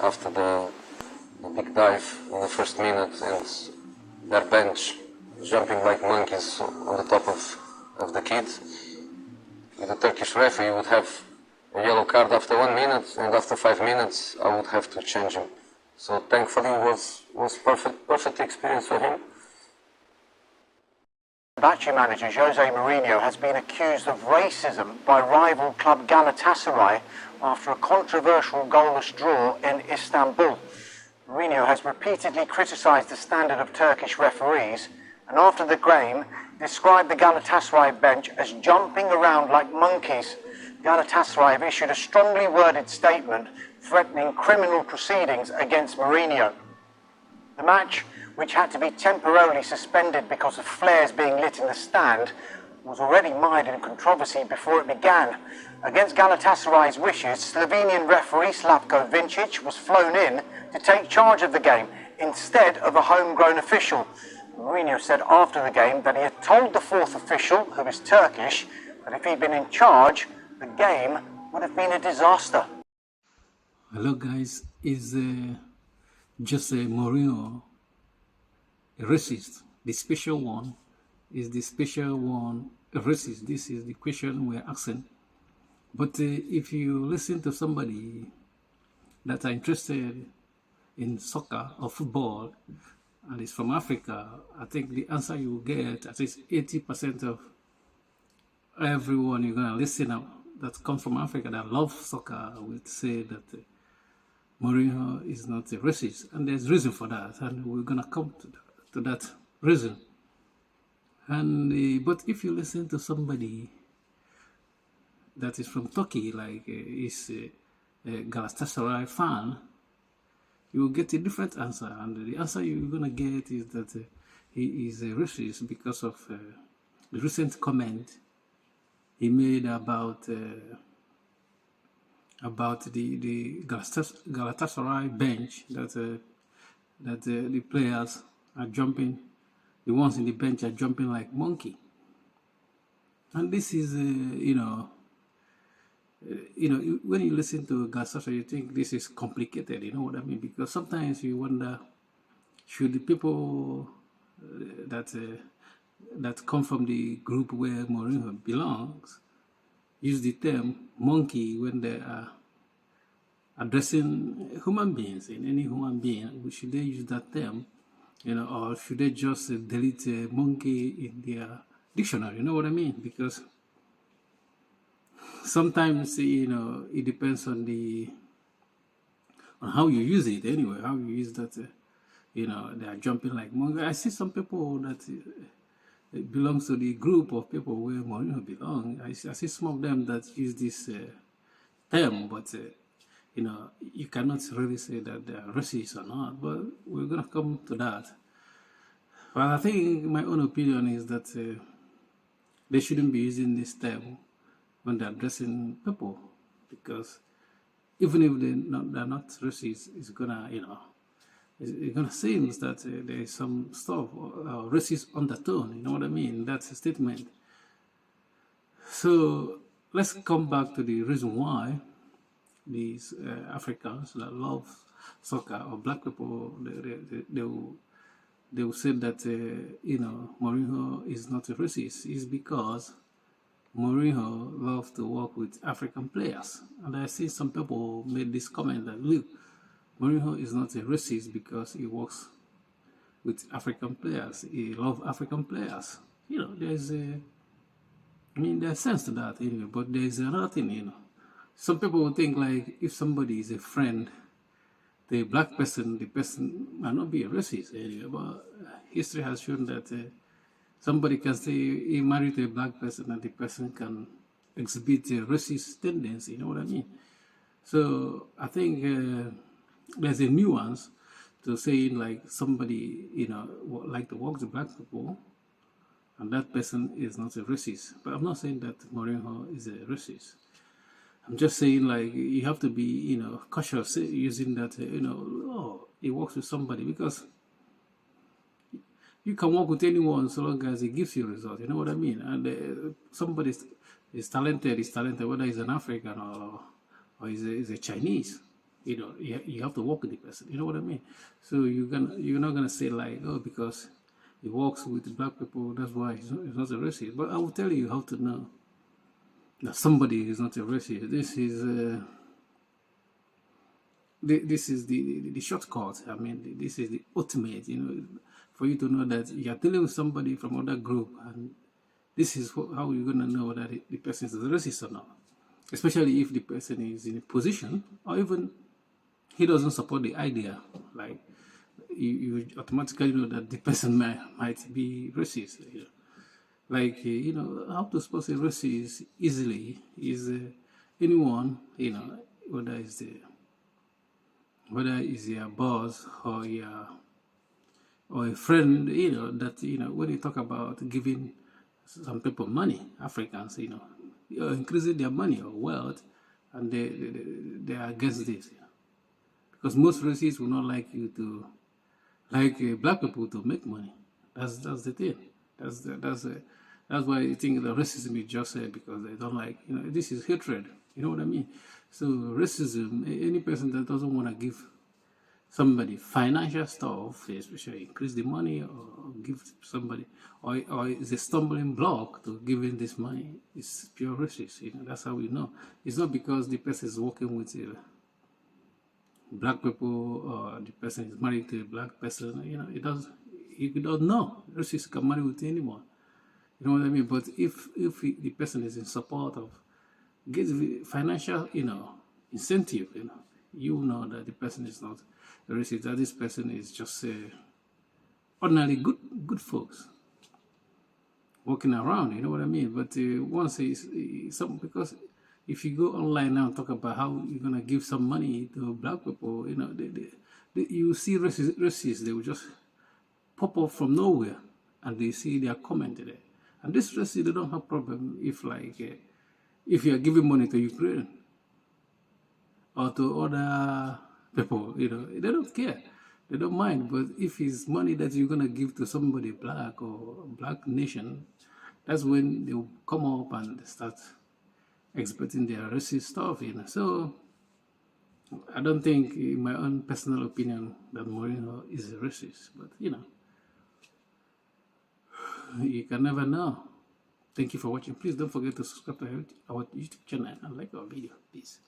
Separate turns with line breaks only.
after the big dive in the first minute, and their bench jumping like monkeys on the top of the kid. With the Turkish referee, would have a yellow card after 1 minute, and after 5 minutes I would have to change him. So thankfully it was perfect experience for him.
Fenerbahce manager Jose Mourinho has been accused of racism by rival club Galatasaray after a controversial goalless draw in Istanbul. Mourinho has repeatedly criticised the standard of Turkish referees, and after the game described the Galatasaray bench as jumping around like monkeys. Galatasaray have issued a strongly worded statement threatening criminal proceedings against Mourinho. The match, which had to be temporarily suspended because of flares being lit in the stand, was already mired in controversy before it began. Against Galatasaray's wishes, Slovenian referee Slavko Vincic was flown in to take charge of the game instead of a homegrown official. Mourinho said after the game that he had told the fourth official, who is Turkish, that if he'd been in charge, the game would have been a disaster.
Hello guys, is Jose Mourinho a racist? The special one, is the special one a racist? This is the question we're asking. But if you listen to somebody that are interested in soccer or football and is from Africa, I think the answer you will get, at least 80% of everyone you're going to listen to that comes from Africa that love soccer will say that Mourinho is not a racist, and there's reason for that, and we're going to come to that reason. And but if you listen to somebody that is from Turkey, like is a Galatasaray fan, you will get a different answer, and the answer you're going to get is that he is a racist because of the recent comment he made about the Galatasaray bench, that the players are jumping, the ones in the bench are jumping like monkey. And this is when you listen to Galatasaray, you think this is complicated, you know what I mean? Because sometimes you wonder, should the people that come from the group where Mourinho belongs use the term monkey when they are addressing human beings, in any human being? Should they use that term, or should they just delete monkey in their dictionary? You know what I mean? Because sometimes it depends on how you use it. Anyway, how you use that. They are jumping like monkey. I see some people that belongs to the group of people where Mourinho belongs. I see some of them that use this term, but you cannot really say that they are racist or not. But we're gonna come to that. But I think my own opinion is that they shouldn't be using this term when they're addressing people, because even if they're not racist, it's gonna it's gonna seem that there is some stuff racist undertone. You know what I mean? That's a statement. So let's come back to the reason why these Africans that love soccer, or black people, they will say that Mourinho is not a racist. Is because Mourinho loves to work with African players. And I see some people made this comment that, look, Mourinho is not a racist because he works with African players. He loves African players. There's sense to that anyway, but there's another thing, Some people will think like if somebody is a friend, the black person, the person might not be a racist anyway, but history has shown that somebody can say he married a black person and the person can exhibit a racist tendency, you know what I mean? So I think there's a nuance to saying like somebody, like to work with black people, and that person is not a racist. But I'm not saying that Mourinho is a racist. I'm just saying like you have to be, cautious using that, he works with somebody, because you can work with anyone so long as it gives you results, you know what I mean? And somebody is talented, whether he's an African or is a Chinese. you have to work with the person. You know what I mean? So you're not gonna say like, oh, because he works with black people, that's why he's not a racist. But I will tell you how to know that somebody is not a racist. This is the shortcut. I mean, this is the ultimate. For you to know that you are dealing with somebody from other group, and this is how you're gonna know that the person is a racist or not. Especially if the person is in a position, or even he doesn't support the idea. Like you automatically know that the person might be racist. Like how to spot a racist easily is anyone, whether it's the whether it's your boss or a friend, that when you talk about giving some people money, Africans, you're increasing their money or wealth, and they are against this. Because most racists will not like you to like black people to make money. That's the thing. That's why I think the racism is just because they don't like. This is hatred. You know what I mean? So racism, any person that doesn't want to give somebody financial stuff, especially increase the money or give somebody, or is a stumbling block to giving this money, is pure racist. That's how we know. It's not because the person is working with black people or the person is married to a black person. It does. You don't know. Racists can marry with anyone. You know what I mean? But if the person is in support of gives financial, incentive, you know that the person is not racist. That this person is just ordinarily good folks walking around. You know what I mean? But once because if you go online now and talk about how you're gonna give some money to black people, you see racists. They will just pop up from nowhere, and they see their comment there. And this racists, they don't have problem if you are giving money to Ukraine or to other people, they don't care. They don't mind. But if it's money that you're going to give to somebody black or black nation, that's when they'll come up and start expecting their racist stuff, So I don't think, in my own personal opinion, that Mourinho is a racist. But, you can never know. Thank you for watching. Please don't forget to subscribe to our YouTube channel and like our video. Peace.